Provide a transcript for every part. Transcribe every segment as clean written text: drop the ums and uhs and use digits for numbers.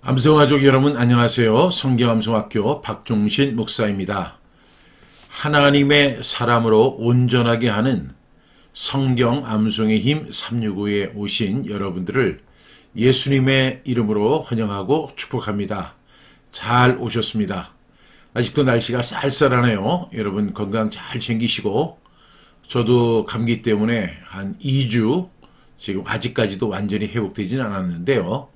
암송가족 여러분 안녕하세요. 성경암송학교 박종신 목사입니다. 하나님의 사람으로 온전하게 하는 성경 암송의 힘 365에 오신 여러분들을 예수님의 이름으로 환영하고 축복합니다. 잘 오셨습니다. 아직도 날씨가 쌀쌀하네요. 여러분 건강 잘 챙기시고, 저도 감기 때문에 한 2주 지금 아직까지도 완전히 회복되지는 않았는데요.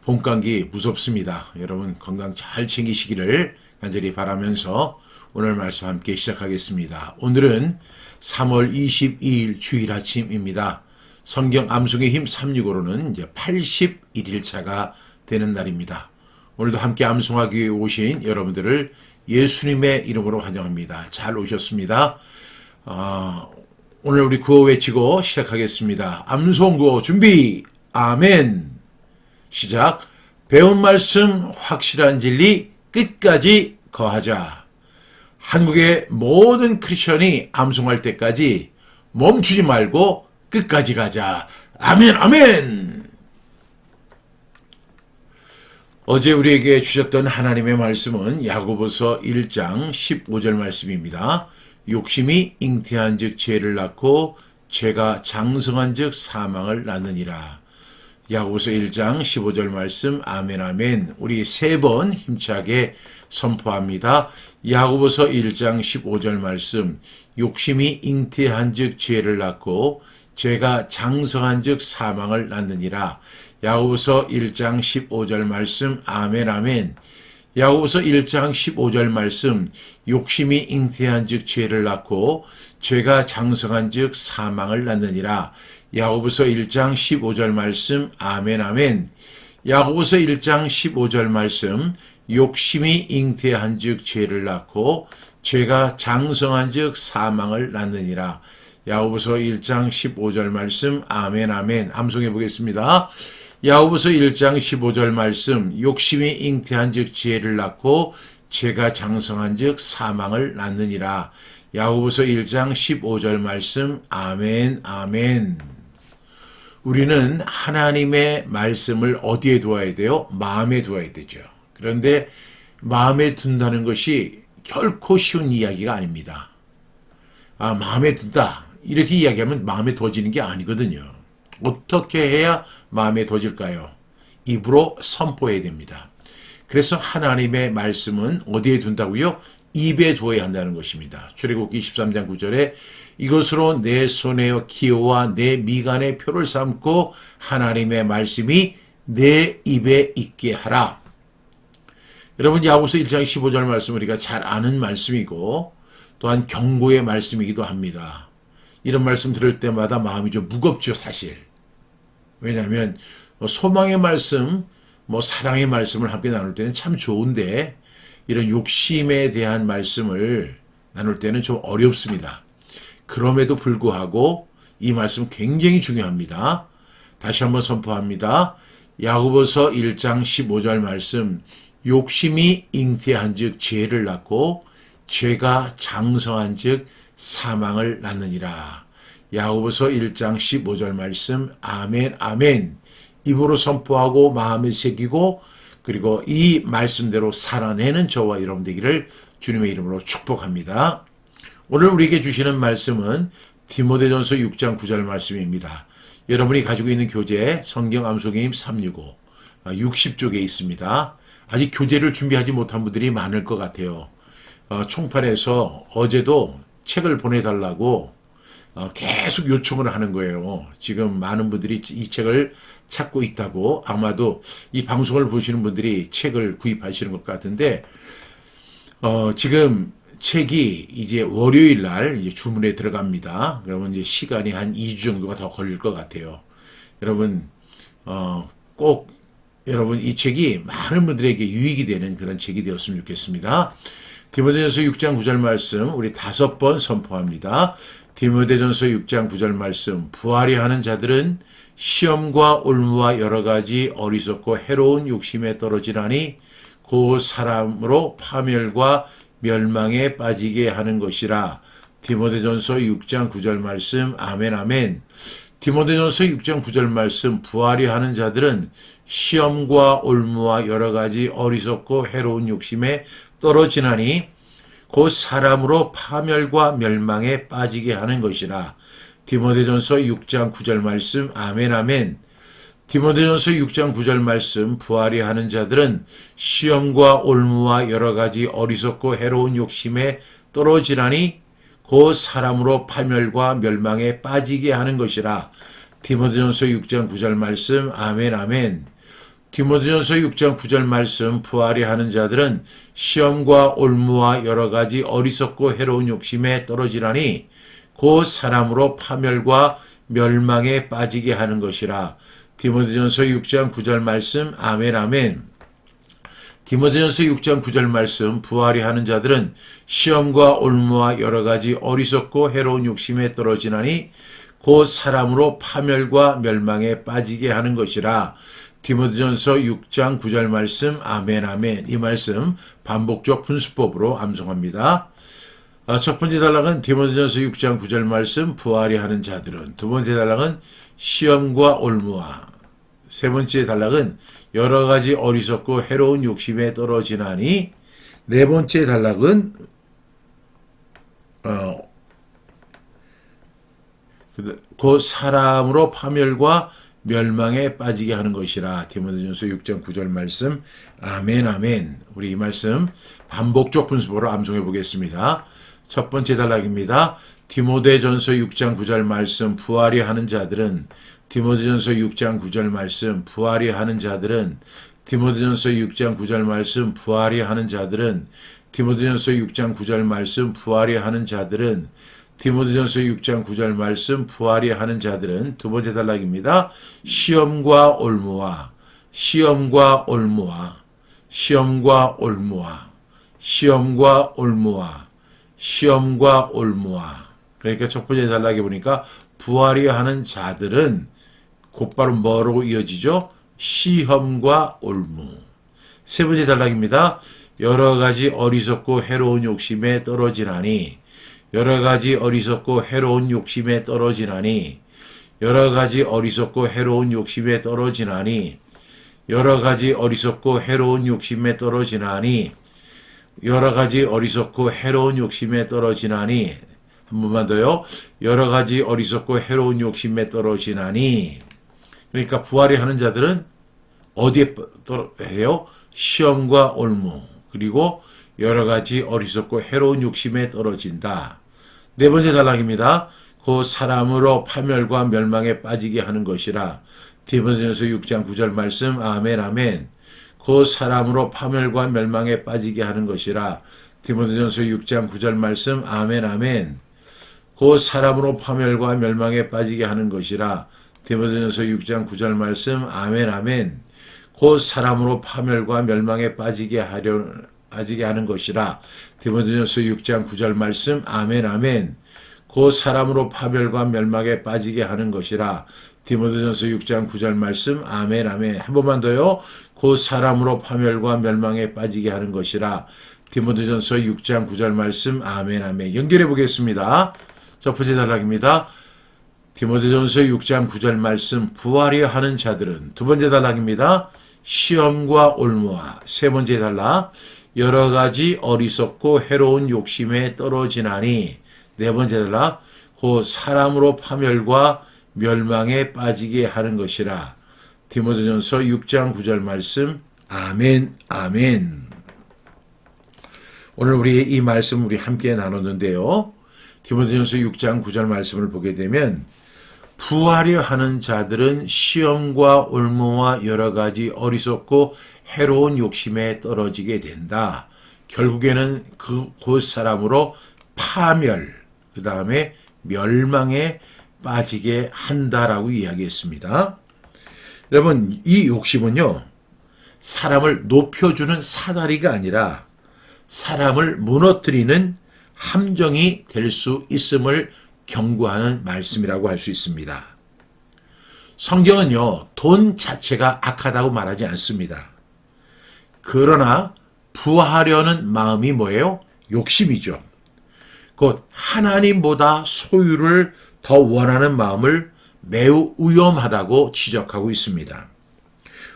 봄감기 무섭습니다. 여러분 건강 잘 챙기시기를 간절히 바라면서 오늘 말씀 함께 시작하겠습니다. 오늘은 3월 22일 주일 아침입니다. 성경 암송의 힘 365로는 이제 81일차가 되는 날입니다. 오늘도 함께 암송하기 위해 오신 여러분들을 예수님의 이름으로 환영합니다. 잘 오셨습니다. 오늘 우리 구호 외치고 시작하겠습니다. 암송 구호 준비. 아멘. 시작. 배운 말씀 확실한 진리 끝까지 거하자. 한국의 모든 크리스천이 암송할 때까지 멈추지 말고 끝까지 가자. 아멘 아멘. 어제 우리에게 주셨던 하나님의 말씀은 야고보서 1장 15절 말씀입니다. 욕심이 잉태한 즉 죄를 낳고 죄가 장성한 즉 사망을 낳느니라. 야고보서 1장 15절 말씀 아멘 아멘. 우리 세 번 힘차게 선포합니다. 야고보서 1장 15절 말씀 욕심이 잉태한 즉 죄를 낳고 죄가 장성한 즉 사망을 낳느니라. 야고보서 1장 15절 말씀 아멘 아멘. 야고보서 1장 15절 말씀 욕심이 잉태한 즉 죄를 낳고 죄가 장성한 즉 사망을 낳느니라. 야고보서 1장 15절 말씀 아멘 아멘. 야고보서 1장 15절 말씀 욕심이 잉태한 즉 죄를 낳고 죄가 장성한 즉 사망을 낳느니라. 야고보서 1장 15절 말씀 아멘 아멘. 암송해 보겠습니다. 야고보서 1장 15절 말씀 욕심이 잉태한 즉 죄를 낳고 죄가 장성한 즉 사망을 낳느니라. 야고보서 1장 15절 말씀 아멘 아멘. 우리는 하나님의 말씀을 어디에 두어야 돼요? 마음에 두어야 되죠. 그런데 마음에 둔다는 것이 결코 쉬운 이야기가 아닙니다. 마음에 둔다 이렇게 이야기하면 마음에 둬지는 게 아니거든요. 어떻게 해야 마음에 둬질까요? 입으로 선포해야 됩니다. 그래서 하나님의 말씀은 어디에 둔다고요? 입에 두어야 한다는 것입니다. 출애굽기 13장 9절에 이것으로 내 손에 기호와 내 미간에 표를 삼고 하나님의 말씀이 내 입에 있게 하라. 여러분 야고보서 1장 15절 말씀 우리가 잘 아는 말씀이고 또한 경고의 말씀이기도 합니다. 이런 말씀 들을 때마다 마음이 좀 무겁죠, 사실. 왜냐하면 소망의 말씀, 사랑의 말씀을 함께 나눌 때는 참 좋은데 이런 욕심에 대한 말씀을 나눌 때는 좀 어렵습니다. 그럼에도 불구하고 이 말씀 굉장히 중요합니다. 다시 한번 선포합니다. 야고보서 1장 15절 말씀 욕심이 잉태한 즉 죄를 낳고 죄가 장성한 즉 사망을 낳느니라. 야고보서 1장 15절 말씀 아멘 아멘. 입으로 선포하고 마음에 새기고 그리고 이 말씀대로 살아내는 저와 여러분 되기를 주님의 이름으로 축복합니다. 오늘 우리에게 주시는 말씀은 디모데전서 6장 9절 말씀입니다. 여러분이 가지고 있는 교재 성경 암송의 힘 365 60쪽에 있습니다. 아직 교재를 준비하지 못한 분들이 많을 것 같아요. 총판에서 어제도 책을 보내달라고 계속 요청을 하는 거예요. 지금 많은 분들이 이 책을 찾고 있다고, 아마도 이 방송을 보시는 분들이 책을 구입하시는 것 같은데 지금 책이 이제 월요일 날 이제 주문에 들어갑니다. 그러면 이제 시간이 한 2주 정도가 더 걸릴 것 같아요. 여러분, 꼭 여러분 이 책이 많은 분들에게 유익이 되는 그런 책이 되었으면 좋겠습니다. 디모데전서 6장 9절 말씀 우리 5번 선포합니다. 디모데전서 6장 9절 말씀 부하려 하는 자들은 시험과 올무와 여러 가지 어리석고 해로운 욕심에 떨어지라니 그 사람으로 파멸과 멸망에 빠지게 하는 것이라. 디모데전서 6장 9절 말씀 아멘 아멘. 디모데전서 6장 9절 말씀, 부하려 하는 자들은 시험과 올무와 여러 가지 어리석고 해로운 욕심에 떨어지나니 곧 사람으로 파멸과 멸망에 빠지게 하는 것이라. 디모데전서 6장 9절 말씀, 아멘 아멘. 디모데전서 6장 9절 말씀, 부하려 하는 자들은 시험과 올무와 여러 가지 어리석고 해로운 욕심에 떨어지나니 곧 사람으로 파멸과 멸망에 빠지게 하는 것이라. 디모데전서 6장 9절 말씀, 아멘 아멘. 디모데전서 6장 9절 말씀, 부하려 하는 자들은 시험과 올무와 여러 가지 어리석고 해로운 욕심에 떨어지나니 곧 사람으로 파멸과 멸망에 빠지게 하는 것이라. 디모데전서 6장 9절 말씀, 아멘 아멘. 디모데전서 6장 9절 말씀, 부하려 하는 자들은 시험과 올무와 여러 가지 어리석고 해로운 욕심에 떨어지나니 곧 사람으로 파멸과 멸망에 빠지게 하는 것이라. 디모데전서 6장 9절 말씀, 아멘 아멘. 이 말씀 반복적 분수법으로 암송합니다. 첫 번째 단락은 디모데전서 6장 9절 말씀, 부하려 하는 자들은. 두 번째 단락은 시험과 올무와. 세 번째 단락은 여러 가지 어리석고 해로운 욕심에 떨어지나니. 네 번째 단락은 곧 사람으로 파멸과 멸망에 빠지게 하는 것이라. 디모데전서 6장 9절 말씀, 아멘 아멘. 우리 이 말씀 반복적 분수법으로 암송해 보겠습니다. 첫 번째 단락입니다. 디모데전서 6장 9절 말씀, 부하려 하는 자들은. 디모데전서 6장 9절 말씀, 부하려 하는 자들은. 디모데전서 6장 9절 말씀, 부하려 하는 자들은. 디모데전서 6장 9절 말씀, 부하려 하는 자들은. 디모데전서 6장 9절 말씀, 부하려 하는 자들은. 두 번째 단락입니다. 시험과 올무와, 시험과 올무와, 시험과 올무와, 시험과 올무와, 시험과 올무와. 그러니까 첫 번째 단락에 보니까 부하려 하는 자들은 곧바로 뭐로 이어지죠? 시험과 올무. 세 번째 단락입니다. 여러 가지 어리석고 해로운 욕심에 떨어지나니. 여러 가지 어리석고 해로운 욕심에 떨어지나니. 여러 가지 어리석고 해로운 욕심에 떨어지나니. 여러 가지 어리석고 해로운 욕심에 떨어지나니. 여러 가지 어리석고 해로운 욕심에 떨어지나니. 한 번만 더요. 여러 가지 어리석고 해로운 욕심에 떨어지나니. 그러니까 부하려 하는 자들은 어디에 해요? 시험과 올무, 그리고 여러 가지 어리석고 해로운 욕심에 떨어진다. 네 번째 단락입니다. 그 사람으로 파멸과 멸망에 빠지게 하는 것이라. 디모데전서 6장 9절 말씀, 아멘 아멘. 그 사람으로 파멸과 멸망에 빠지게 하는 것이라. 디모데전서 6장 9절 말씀, 아멘 아멘. 그 사람으로 파멸과 멸망에 빠지게 하는 것이라. 디모데전서 6장 9절 말씀, 아멘 아멘. 그 사람으로 파멸과 멸망에 빠지게 하는 것이라. 디모데전서 6장 9절 말씀, 아멘 아멘. 그 사람으로 파멸과 멸망에 빠지게 하는 것이라. 디모데전서 6장 9절 말씀, 아멘 아멘. 한 번만 더요. 그 사람으로 파멸과 멸망에 빠지게 하는 것이라. 디모데전서 6장 9절 말씀, 아멘 아멘. 연결해 보겠습니다. 첫 번째 단락입니다. 디모데전서 6장 9절 말씀, 부하려 하는 자들은. 두 번째 단락입니다. 시험과 올무와. 세 번째 단락, 여러 가지 어리석고 해로운 욕심에 떨어지나니. 네 번째 단락, 곧 사람으로 파멸과 멸망에 빠지게 하는 것이라. 디모데전서 6장 9절 말씀, 아멘 아멘. 오늘 우리 이 말씀 우리 함께 나눴는데요. 디모데전서 6장 9절 말씀을 보게 되면 부하려 하는 자들은 시험과 올무와 여러 가지 어리석고 해로운 욕심에 떨어지게 된다. 결국에는 그 사람으로 파멸, 그 다음에 멸망에 빠지게 한다라고 이야기했습니다. 여러분, 이 욕심은요, 사람을 높여주는 사다리가 아니라 사람을 무너뜨리는 함정이 될 수 있음을 경고하는 말씀이라고 할 수 있습니다. 성경은요, 돈 자체가 악하다고 말하지 않습니다. 그러나 부하려는 마음이 뭐예요? 욕심이죠. 곧 하나님보다 소유를 더 원하는 마음을 매우 위험하다고 지적하고 있습니다.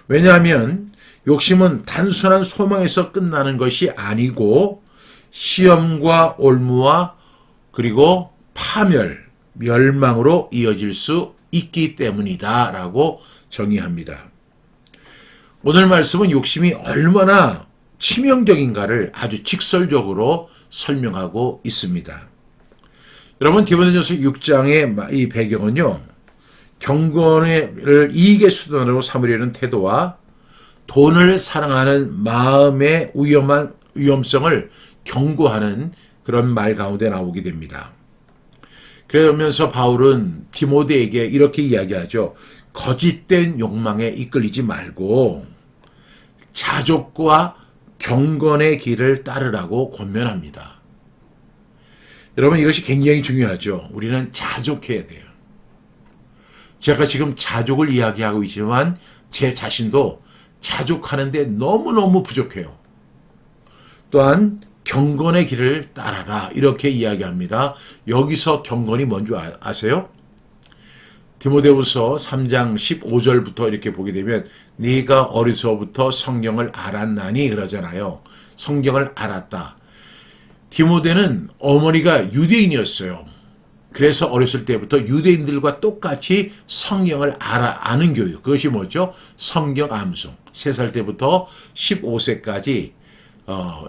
왜냐하면 욕심은 단순한 소망에서 끝나는 것이 아니고 시험과 올무와 그리고 파멸, 멸망으로 이어질 수 있기 때문이다 라고 정의합니다. 오늘 말씀은 욕심이 얼마나 치명적인가를 아주 직설적으로 설명하고 있습니다. 여러분, 디모데전서 6장의 이 배경은요, 경건을 이익의 수단으로 삼으려는 태도와 돈을 사랑하는 마음의 위험성을 경고하는 그런 말 가운데 나오게 됩니다. 그러면서 바울은 디모데에게 이렇게 이야기하죠. 거짓된 욕망에 이끌리지 말고 자족과 경건의 길을 따르라고 권면합니다. 여러분, 이것이 굉장히 중요하죠. 우리는 자족해야 돼요. 제가 지금 자족을 이야기하고 있지만 제 자신도 자족하는데 너무너무 부족해요. 또한 경건의 길을 따라라 이렇게 이야기합니다. 여기서 경건이 뭔지 아세요? 디모데후서 3장 15절부터 이렇게 보게 되면 네가 어려서부터 성경을 알았나니 그러잖아요. 성경을 알았다. 디모데는 어머니가 유대인이었어요. 그래서 어렸을 때부터 유대인들과 똑같이 성경을 아는 교육. 그것이 뭐죠? 성경 암송. 3살 때부터 15세까지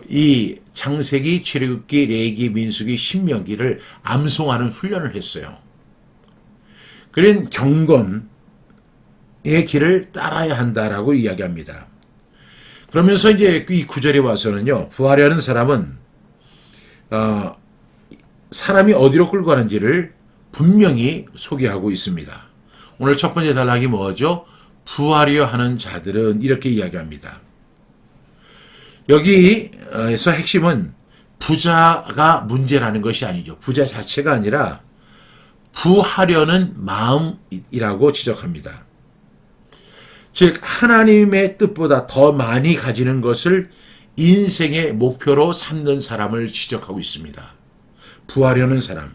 이 창세기, 출애굽기, 레위기, 민수기, 신명기를 암송하는 훈련을 했어요. 그런 경건의 길을 따라야 한다라고 이야기합니다. 그러면서 이제 이 구절에 와서는요, 부하려는 사람은 사람이 어디로 끌고 가는지를 분명히 소개하고 있습니다. 오늘 첫 번째 단락이 뭐죠? 부하려 하는 자들은 이렇게 이야기합니다. 여기에서 핵심은 부자가 문제라는 것이 아니죠. 부자 자체가 아니라 부하려는 마음이라고 지적합니다. 즉 하나님의 뜻보다 더 많이 가지는 것을 인생의 목표로 삼는 사람을 지적하고 있습니다. 부하려는 사람.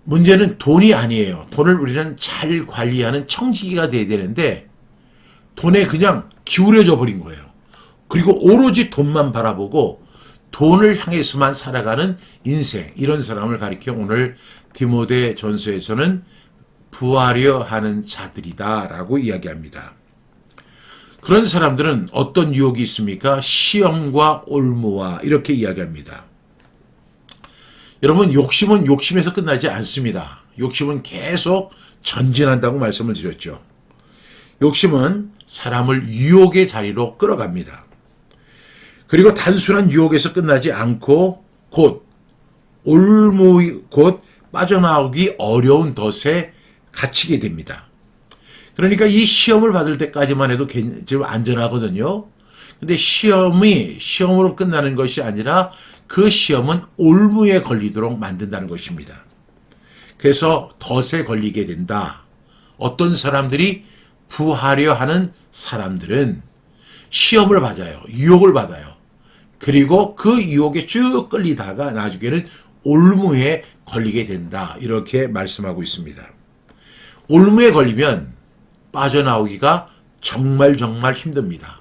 문제는 돈이 아니에요. 돈을 우리는 잘 관리하는 청지기가 돼야 되는데 돈에 그냥 기울여져 버린 거예요. 그리고 오로지 돈만 바라보고 돈을 향해서만 살아가는 인생, 이런 사람을 가리켜 오늘 디모데 전서에서는 부하려 하는 자들이다라고 이야기합니다. 그런 사람들은 어떤 유혹이 있습니까? 시험과 올무와 이렇게 이야기합니다. 여러분, 욕심은 욕심에서 끝나지 않습니다. 욕심은 계속 전진한다고 말씀을 드렸죠. 욕심은 사람을 유혹의 자리로 끌어갑니다. 그리고 단순한 유혹에서 끝나지 않고 곧 빠져나오기 어려운 덫에 갇히게 됩니다. 그러니까 이 시험을 받을 때까지만 해도 좀 안전하거든요. 근데 시험으로 끝나는 것이 아니라 그 시험은 올무에 걸리도록 만든다는 것입니다. 그래서 덫에 걸리게 된다. 어떤 사람들이 부하려 하는 사람들은 시험을 받아요. 유혹을 받아요. 그리고 그 유혹에 쭉 끌리다가 나중에는 올무에 걸리게 된다. 이렇게 말씀하고 있습니다. 올무에 걸리면 빠져나오기가 정말 힘듭니다.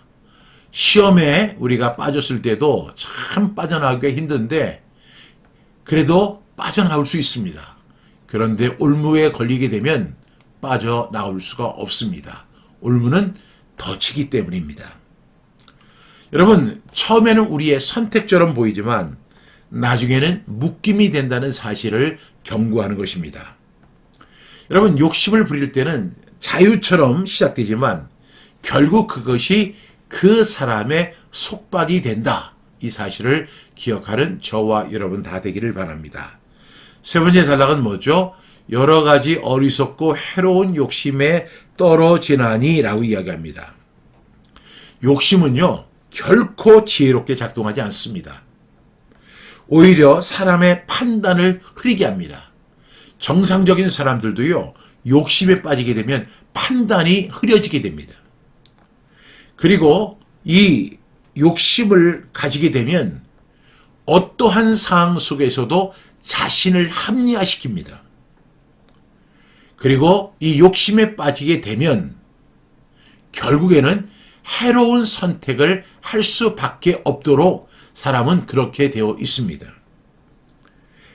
시험에 우리가 빠졌을 때도 참 빠져나오기가 힘든데 그래도 빠져나올 수 있습니다. 그런데 올무에 걸리게 되면 빠져나올 수가 없습니다. 올무는 덫이기 때문입니다. 여러분, 처음에는 우리의 선택처럼 보이지만 나중에는 묶임이 된다는 사실을 경고하는 것입니다. 여러분, 욕심을 부릴 때는 자유처럼 시작되지만 결국 그것이 그 사람의 속박이 된다. 이 사실을 기억하는 저와 여러분 다 되기를 바랍니다. 세 번째 단락은 뭐죠? 여러 가지 어리석고 해로운 욕심에 떨어지나니 라고 이야기합니다. 욕심은요, 결코 지혜롭게 작동하지 않습니다. 오히려 사람의 판단을 흐리게 합니다. 정상적인 사람들도요, 욕심에 빠지게 되면 판단이 흐려지게 됩니다. 그리고 이 욕심을 가지게 되면 어떠한 상황 속에서도 자신을 합리화시킵니다. 그리고 이 욕심에 빠지게 되면 결국에는 해로운 선택을 할 수밖에 없도록 사람은 그렇게 되어 있습니다.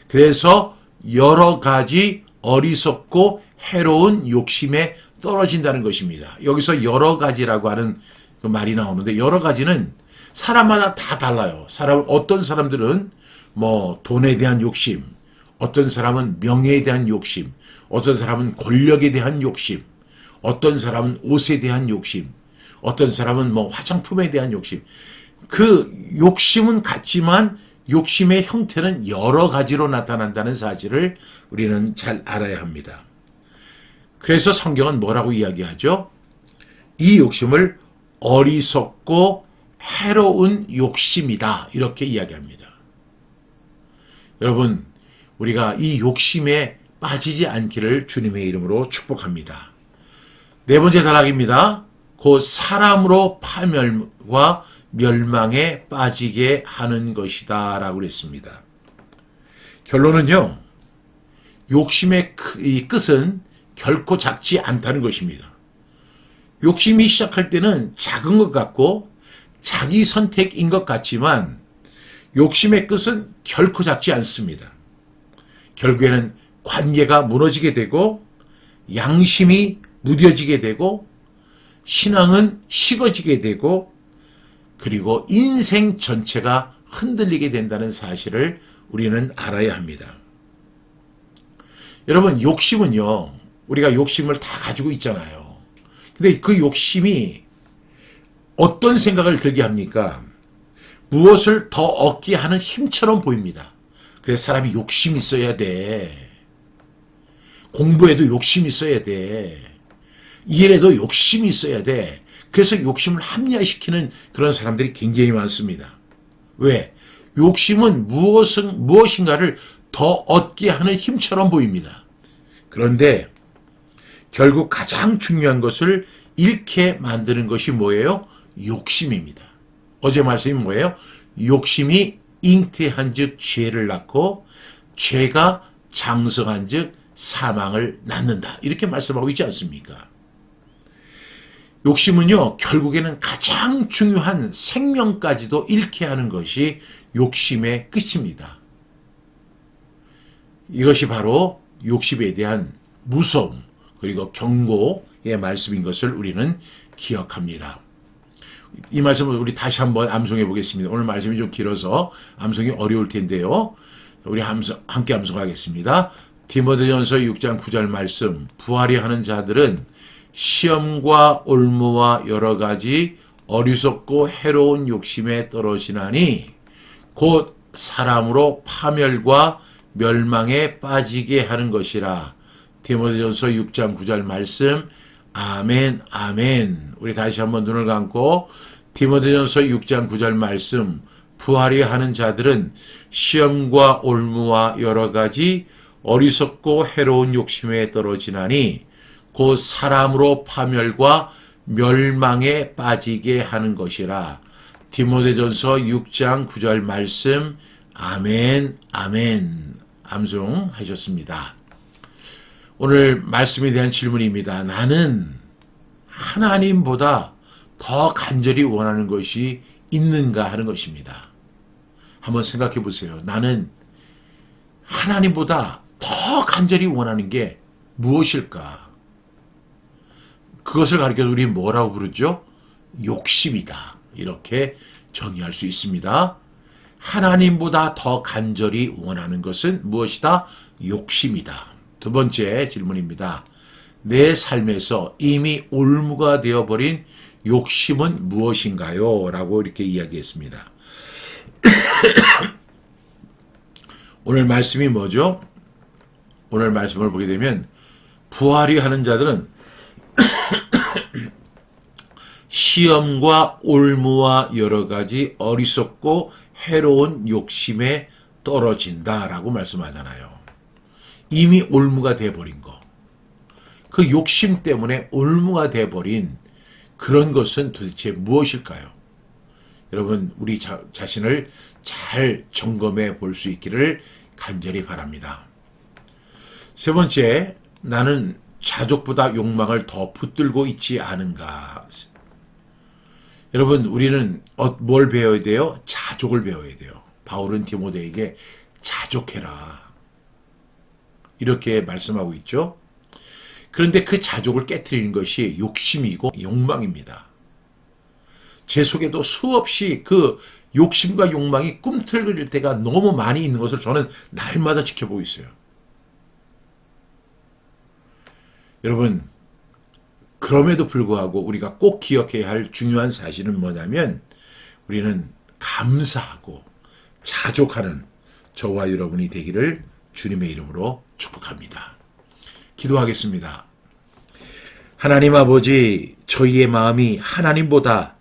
그래서 여러 가지 어리석고 해로운 욕심에 떨어진다는 것입니다. 여기서 여러 가지라고 하는 그 말이 나오는데, 여러 가지는 사람마다 다 달라요. 어떤 사람들은 뭐 돈에 대한 욕심, 어떤 사람은 명예에 대한 욕심, 어떤 사람은 권력에 대한 욕심, 어떤 사람은 옷에 대한 욕심, 어떤 사람은 뭐 화장품에 대한 욕심. 그 욕심은 같지만 욕심의 형태는 여러 가지로 나타난다는 사실을 우리는 잘 알아야 합니다. 그래서 성경은 뭐라고 이야기하죠? 이 욕심을 어리석고 해로운 욕심이다, 이렇게 이야기합니다. 여러분, 우리가 이 욕심에 빠지지 않기를 주님의 이름으로 축복합니다. 네 번째 단락입니다. 곧 사람으로 파멸과 멸망에 빠지게 하는 것이다 라고 그랬습니다. 결론은요, 욕심의 이 끝은 결코 작지 않다는 것입니다. 욕심이 시작할 때는 작은 것 같고 자기 선택인 것 같지만 욕심의 끝은 결코 작지 않습니다. 결국에는 관계가 무너지게 되고 양심이 무뎌지게 되고 신앙은 식어지게 되고 그리고 인생 전체가 흔들리게 된다는 사실을 우리는 알아야 합니다. 여러분, 욕심은요, 우리가 욕심을 다 가지고 있잖아요. 근데 그 욕심이 어떤 생각을 들게 합니까? 무엇을 더 얻게 하는 힘처럼 보입니다. 그래서 사람이 욕심이 있어야 돼. 공부에도 욕심이 있어야 돼. 일에도 욕심이 있어야 돼. 그래서 욕심을 합리화시키는 그런 사람들이 굉장히 많습니다. 왜? 욕심은 무엇인가를 더 얻게 하는 힘처럼 보입니다. 그런데 결국 가장 중요한 것을 잃게 만드는 것이 뭐예요? 욕심입니다. 어제 말씀이 뭐예요? 욕심이 잉태한 즉 죄를 낳고 죄가 장성한 즉 사망을 낳는다. 이렇게 말씀하고 있지 않습니까? 욕심은요, 결국에는 가장 중요한 생명까지도 잃게 하는 것이 욕심의 끝입니다. 이것이 바로 욕심에 대한 무서움 그리고 경고의 말씀인 것을 우리는 기억합니다. 이 말씀을 우리 다시 한번 암송해 보겠습니다. 오늘 말씀이 좀 길어서 암송이 어려울 텐데요. 우리 함께 암송하겠습니다. 디모데전서 6장 9절 말씀. 부하리 하는 자들은 시험과 올무와 여러 가지 어리석고 해로운 욕심에 떨어지나니 곧 사람으로 파멸과 멸망에 빠지게 하는 것이라. 디모데전서 6장 9절 말씀. 아멘, 아멘. 우리 다시 한번 눈을 감고 디모데전서 6장 9절 말씀. 부하리 하는 자들은 시험과 올무와 여러 가지 어리석고 해로운 욕심에 떨어지나니 곧 사람으로 파멸과 멸망에 빠지게 하는 것이라. 디모데전서 6장 9절 말씀. 아멘, 아멘. 암송하셨습니다. 오늘 말씀에 대한 질문입니다. 나는 하나님보다 더 간절히 원하는 것이 있는가 하는 것입니다. 한번 생각해 보세요. 나는 하나님보다 더 간절히 원하는 게 무엇일까? 그것을 가리켜서 우리는 뭐라고 부르죠? 욕심이다. 이렇게 정의할 수 있습니다. 하나님보다 더 간절히 원하는 것은 무엇이다? 욕심이다. 두 번째 질문입니다. 내 삶에서 이미 올무가 되어버린 욕심은 무엇인가요? 라고 이렇게 이야기했습니다. 오늘 말씀이 뭐죠? 오늘 말씀을 보게 되면 부하리 하는 자들은 시험과 올무와 여러 가지 어리석고 해로운 욕심에 떨어진다라고 말씀하잖아요. 이미 올무가 돼버린 거. 그 욕심 때문에 올무가 돼버린 그런 것은 도대체 무엇일까요? 여러분, 우리 자신을 잘 점검해 볼 수 있기를 간절히 바랍니다. 세 번째, 나는 자족보다 욕망을 더 붙들고 있지 않은가. 여러분, 우리는 뭘 배워야 돼요? 자족을 배워야 돼요. 바울은 디모데에게 자족해라, 이렇게 말씀하고 있죠. 그런데 그 자족을 깨트리는 것이 욕심이고 욕망입니다. 제 속에도 수없이 그 욕심과 욕망이 꿈틀거릴 때가 너무 많이 있는 것을 저는 날마다 지켜보고 있어요. 여러분, 그럼에도 불구하고 우리가 꼭 기억해야 할 중요한 사실은 뭐냐면, 우리는 감사하고 자족하는 저와 여러분이 되기를 주님의 이름으로 축복합니다. 기도하겠습니다. 하나님 아버지, 저희의 마음이 하나님보다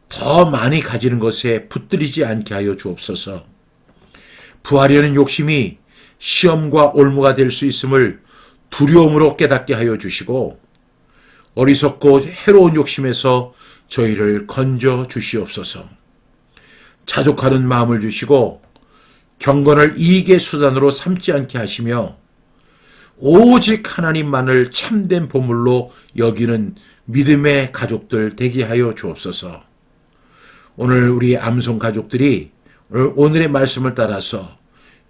더 많이 가지는 것에 붙들리지 않게 하여 주옵소서. 부하려는 욕심이 시험과 올무가 될 수 있음을 두려움으로 깨닫게 하여 주시고, 어리석고 해로운 욕심에서 저희를 건져 주시옵소서. 자족하는 마음을 주시고 경건을 이익의 수단으로 삼지 않게 하시며, 오직 하나님만을 참된 보물로 여기는 믿음의 가족들 되게 하여 주옵소서. 오늘 우리 암송 가족들이 오늘의 말씀을 따라서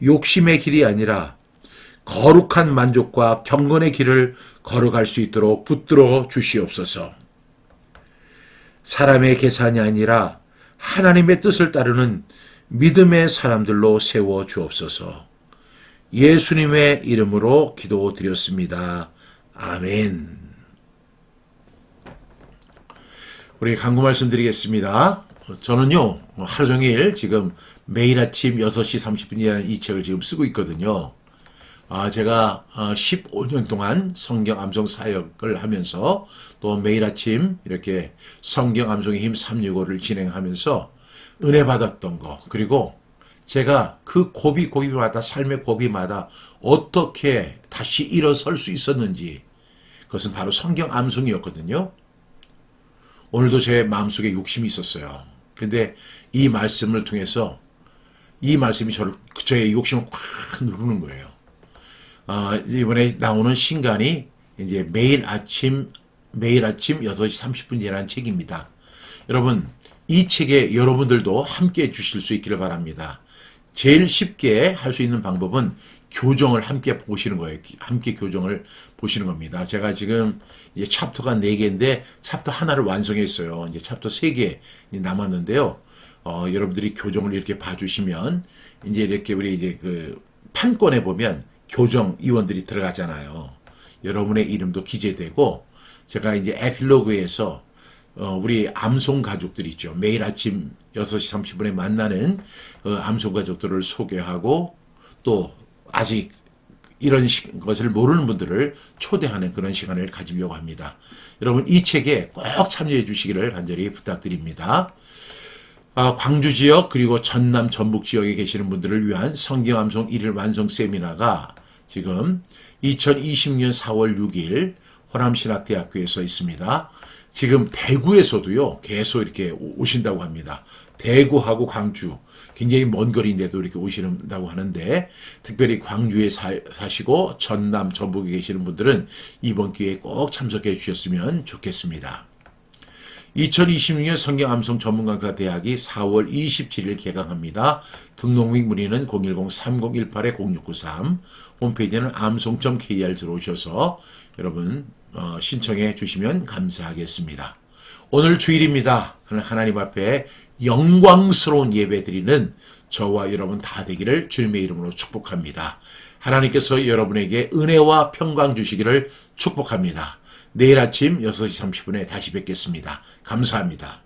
욕심의 길이 아니라 거룩한 만족과 경건의 길을 걸어갈 수 있도록 붙들어 주시옵소서. 사람의 계산이 아니라 하나님의 뜻을 따르는 믿음의 사람들로 세워 주옵소서. 예수님의 이름으로 기도드렸습니다. 아멘. 우리 간구 말씀드리겠습니다. 저는요, 하루 종일 지금 매일 아침 6시 30분이라는 이 책을 지금 쓰고 있거든요. 제가 15년 동안 성경 암송 사역을 하면서 또 매일 아침 이렇게 성경 암송의 힘 365를 진행하면서 은혜 받았던 거, 그리고 제가 그 고비마다, 삶의 고비마다 어떻게 다시 일어설 수 있었는지, 그것은 바로 성경 암송이었거든요. 오늘도 제 마음속에 욕심이 있었어요. 그런데 이 말씀을 통해서 이 말씀이 저의 욕심을 확 누르는 거예요. 이번에 나오는 신간이 이제 매일 아침 8시 30분이라는 책입니다. 여러분, 이 책에 여러분들도 함께 해 주실 수 있기를 바랍니다. 제일 쉽게 할 수 있는 방법은 교정을 함께 보시는 거예요. 함께 교정을 보시는 겁니다. 제가 지금 이제 챕터가 4개인데 챕터 하나를 완성했어요. 이제 챕터 3개 남았는데요. 여러분들이 교정을 이렇게 봐주시면, 이제 이렇게 우리 이제 그 판권에 보면 교정 이원들이 들어가잖아요. 여러분의 이름도 기재되고, 제가 이제 에필로그에서 우리 암송 가족들 있죠. 매일 아침 6시 30분에 만나는 암송 가족들을 소개하고, 또 아직 이런 것을 모르는 분들을 초대하는 그런 시간을 가지려고 합니다. 여러분, 이 책에 꼭 참여해 주시기를 간절히 부탁드립니다. 광주 지역 그리고 전남 전북 지역에 계시는 분들을 위한 성경 암송 1일 완성 세미나가 지금 2020년 4월 6일 호남신학대학교에서 있습니다. 지금 대구에서도요, 계속 이렇게 오신다고 합니다. 대구하고 광주, 굉장히 먼 거리인데도 이렇게 오신다고 하는데, 특별히 광주에 사시고 전남, 전북에 계시는 분들은 이번 기회에 꼭 참석해 주셨으면 좋겠습니다. 2026년 성경 암송 전문강사 대학이 4월 27일 개강합니다. 등록 및 문의는 010-3018-0693, 홈페이지는 암송.kr 들어오셔서 여러분 신청해 주시면 감사하겠습니다. 오늘 주일입니다. 하나님 앞에 영광스러운 예배 드리는 저와 여러분 다 되기를 주님의 이름으로 축복합니다. 하나님께서 여러분에게 은혜와 평강 주시기를 축복합니다. 내일 아침 6시 30분에 다시 뵙겠습니다. 감사합니다.